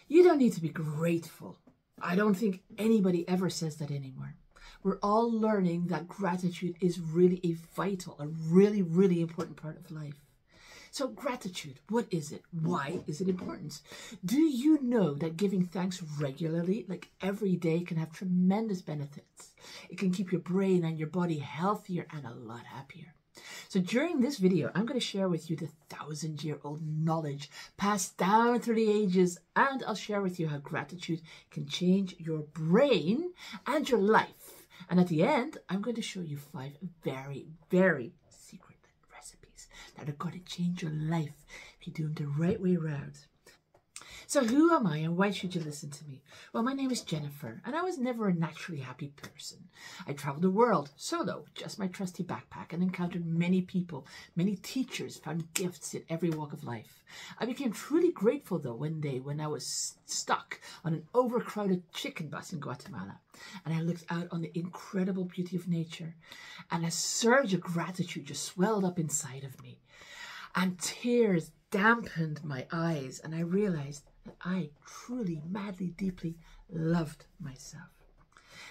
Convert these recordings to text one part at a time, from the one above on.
You don't need to be grateful. I don't think anybody ever says that anymore. We're all learning that gratitude is really a vital, a really, really important part of life. So gratitude, what is it? Why is it important? Do you know that giving thanks regularly, like every day, can have tremendous benefits? It can keep your brain and your body healthier and a lot happier. So during this video, I'm going to share with you the 1,000-year-old knowledge passed down through the ages, and I'll share with you how gratitude can change your brain and your life. And at the end, I'm going to show you 5 very, very secret recipes that are going to change your life if you do them the right way around. So who am I and why should you listen to me? Well, my name is Jennifer, and I was never a naturally happy person. I traveled the world solo, just my trusty backpack, and encountered many people, many teachers, found gifts in every walk of life. I became truly grateful, though, one day when I was stuck on an overcrowded chicken bus in Guatemala, and I looked out on the incredible beauty of nature, and a surge of gratitude just swelled up inside of me, and tears dampened my eyes, and I realized that I truly, madly, deeply loved myself.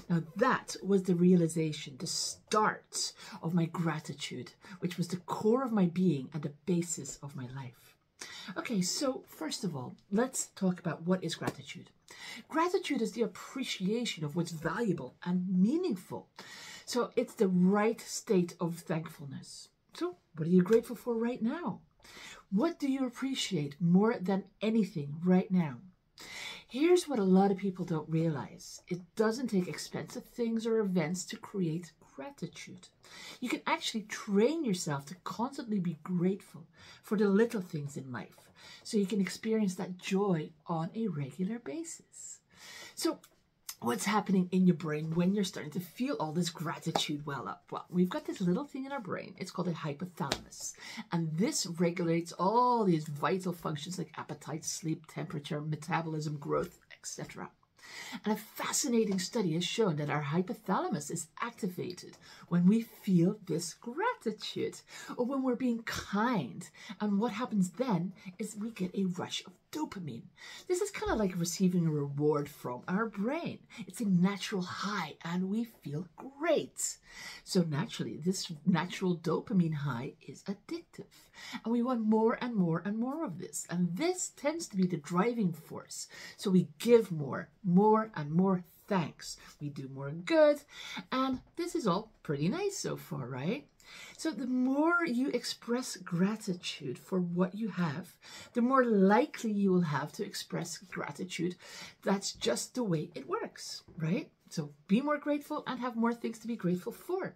Now that was the realization, the start of my gratitude, which was the core of my being and the basis of my life. Okay, so first of all, let's talk about what is gratitude. Gratitude is the appreciation of what's valuable and meaningful. So it's the right state of thankfulness. So what are you grateful for right now? What do you appreciate more than anything right now? Here's what a lot of people don't realize. It doesn't take expensive things or events to create gratitude. You can actually train yourself to constantly be grateful for the little things in life, so you can experience that joy on a regular basis. So what's happening in your brain when you're starting to feel all this gratitude well up? Well, we've got this little thing in our brain. It's called a hypothalamus. And this regulates all these vital functions like appetite, sleep, temperature, metabolism, growth, etc. And a fascinating study has shown that our hypothalamus is activated when we feel this gratitude or when we're being kind. And what happens then is we get a rush of dopamine. This is kind of like receiving a reward from our brain. It's a natural high and we feel great. So naturally, this natural dopamine high is addictive. And we want more and more and more of this. And this tends to be the driving force. So we give more and more thanks. We do more good. And this is all pretty nice so far, right? So the more you express gratitude for what you have, the more likely you will have to express gratitude. That's just the way it works, right? So be more grateful and have more things to be grateful for.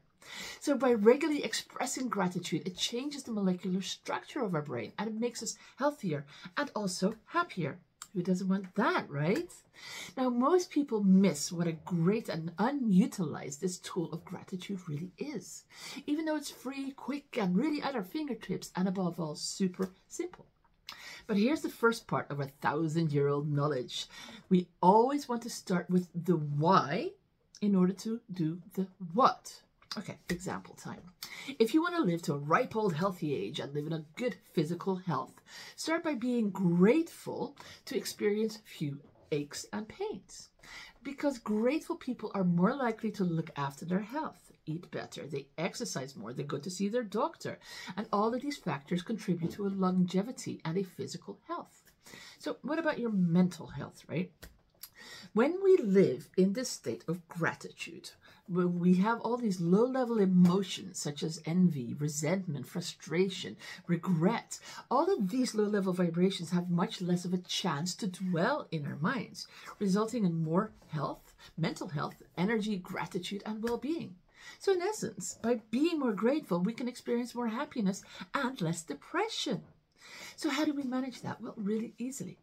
So by regularly expressing gratitude, it changes the molecular structure of our brain and it makes us healthier and also happier. Who doesn't want that, right? Now, most people miss what a great and unutilized this tool of gratitude really is, even though it's free, quick, and really at our fingertips, and above all, super simple. But here's the first part of our 1,000-year-old knowledge. We always want to start with the why in order to do the what. Okay, example time. If you want to live to a ripe old healthy age and live in a good physical health, start by being grateful to experience few aches and pains. Because grateful people are more likely to look after their health, eat better, they exercise more, they go to see their doctor, and all of these factors contribute to a longevity and a physical health. So what about your mental health, right? When we live in this state of gratitude, where we have all these low-level emotions such as envy, resentment, frustration, regret, all of these low-level vibrations have much less of a chance to dwell in our minds, resulting in more health, mental health, energy, gratitude, and well-being. So in essence, by being more grateful, we can experience more happiness and less depression. So how do we manage that? Well, really easily.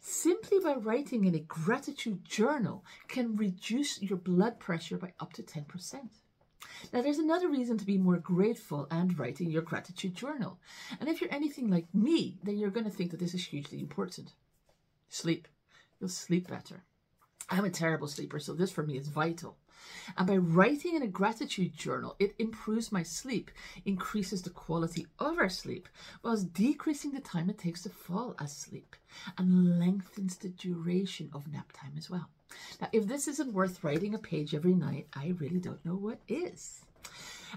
Simply by writing in a gratitude journal can reduce your blood pressure by up to 10%. Now, there's another reason to be more grateful and writing your gratitude journal. And if you're anything like me, then you're going to think that this is hugely important. Sleep. You'll sleep better. I'm a terrible sleeper, so this for me is vital. And by writing in a gratitude journal, it improves my sleep, increases the quality of our sleep, whilst decreasing the time it takes to fall asleep, and lengthens the duration of nap time as well. Now, if this isn't worth writing a page every night, I really don't know what is.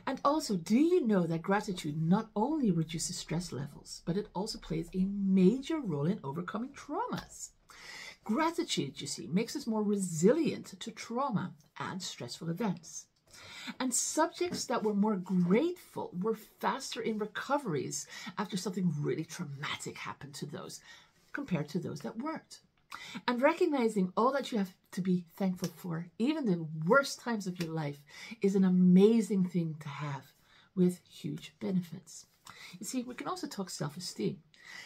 And also, do you know that gratitude not only reduces stress levels, but it also plays a major role in overcoming traumas? Gratitude, you see, makes us more resilient to trauma and stressful events. And subjects that were more grateful were faster in recoveries after something really traumatic happened to those, compared to those that weren't. And recognizing all that you have to be thankful for, even the worst times of your life, is an amazing thing to have with huge benefits. You see, we can also talk self-esteem.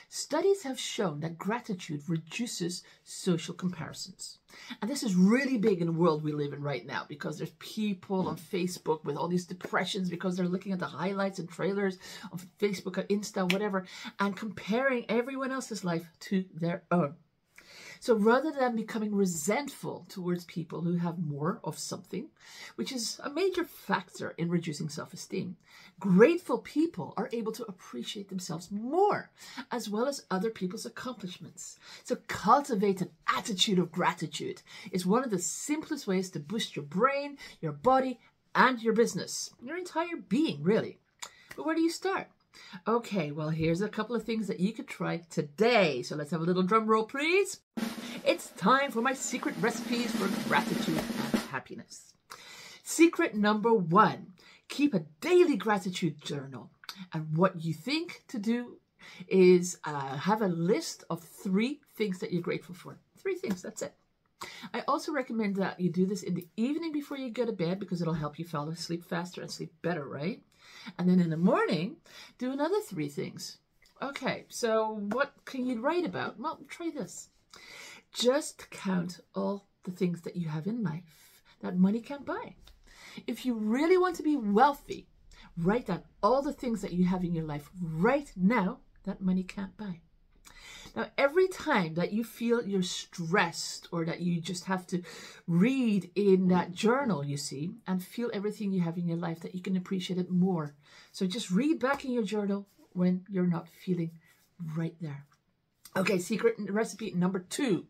Studies have shown that gratitude reduces social comparisons. And this is really big in the world we live in right now, because there's people on Facebook with all these depressions because they're looking at the highlights and trailers on Facebook or Insta, whatever, and comparing everyone else's life to their own. So rather than becoming resentful towards people who have more of something, which is a major factor in reducing self-esteem, grateful people are able to appreciate themselves more, as well as other people's accomplishments. So cultivate an attitude of gratitude. It's one of the simplest ways to boost your brain, your body, and your business, your entire being, really. But where do you start? Okay, well, here's a couple of things that you could try today. So let's have a little drum roll, please. It's time for my secret recipes for gratitude and happiness. Secret number 1, keep a daily gratitude journal. And what you think to do is have a list of 3 things that you're grateful for. 3 things, that's it. I also recommend that you do this in the evening before you go to bed, because it'll help you fall asleep faster and sleep better, right? And then in the morning, do another 3 things. Okay, so what can you write about? Well, try this. Just count all the things that you have in life that money can't buy. If you really want to be wealthy, write down all the things that you have in your life right now that money can't buy. Now, every time that you feel you're stressed or that you just have to read in that journal, you see, and feel everything you have in your life, that you can appreciate it more. So just read back in your journal when you're not feeling right there. Okay, secret recipe number 2.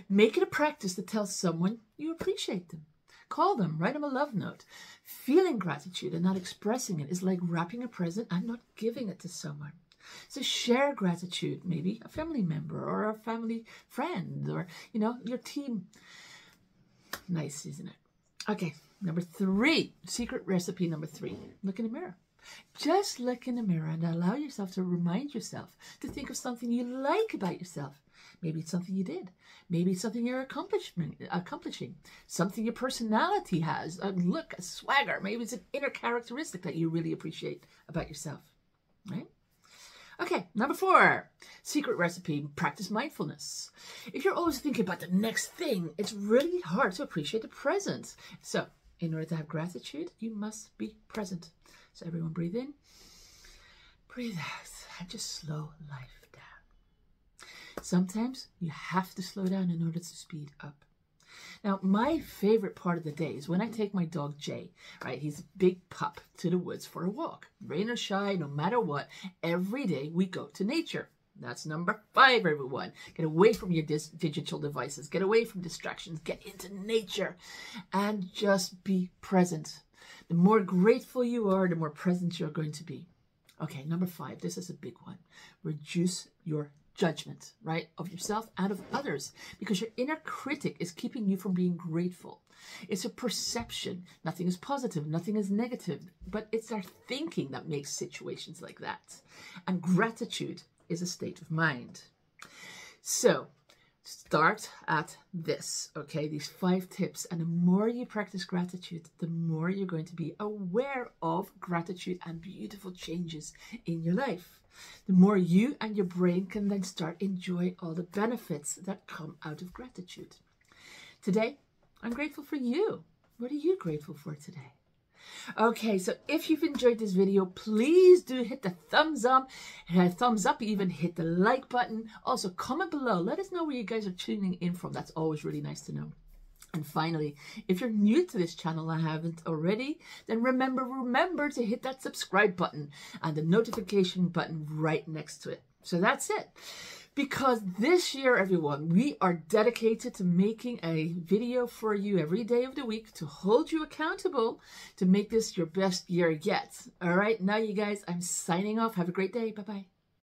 Make it a practice to tell someone you appreciate them. Call them, write them a love note. Feeling gratitude and not expressing it is like wrapping a present and not giving it to someone. So share gratitude, maybe a family member or a family friend or, you know, your team. Nice, isn't it? Okay, number 3, secret recipe number 3. Look in the mirror. Just look in the mirror and allow yourself to remind yourself to think of something you like about yourself. Maybe it's something you did. Maybe it's something you're accomplishing. Something your personality has. A look, a swagger. Maybe it's an inner characteristic that you really appreciate about yourself. Right? Okay, number 4, secret recipe, practice mindfulness. If you're always thinking about the next thing, it's really hard to appreciate the present. So, in order to have gratitude, you must be present. So everyone breathe in, breathe out, and just slow life down. Sometimes you have to slow down in order to speed up. Now, my favorite part of the day is when I take my dog Jay, right? He's a big pup, to the woods for a walk. Rain or shine, no matter what, every day we go to nature. That's number 5, everyone. Get away from your digital devices. Get away from distractions. Get into nature and just be present. The more grateful you are, the more present you're going to be. Okay, number 5, this is a big one. Reduce your judgment, right, of yourself and of others, because your inner critic is keeping you from being grateful. It's a perception. Nothing is positive, nothing is negative, but it's our thinking that makes situations like that. And gratitude is a state of mind. So start at this, okay, these 5 tips, and the more you practice gratitude, the more you're going to be aware of gratitude and beautiful changes in your life. The more you and your brain can then start enjoying all the benefits that come out of gratitude. Today, I'm grateful for you. What are you grateful for today? Okay, so if you've enjoyed this video, please do hit the thumbs up, even hit the like button. Also, comment below. Let us know where you guys are tuning in from. That's always really nice to know. And finally, if you're new to this channel and haven't already, then remember to hit that subscribe button and the notification button right next to it. So that's it. Because this year, everyone, we are dedicated to making a video for you every day of the week to hold you accountable to make this your best year yet. All right, now you guys, I'm signing off. Have a great day. Bye-bye.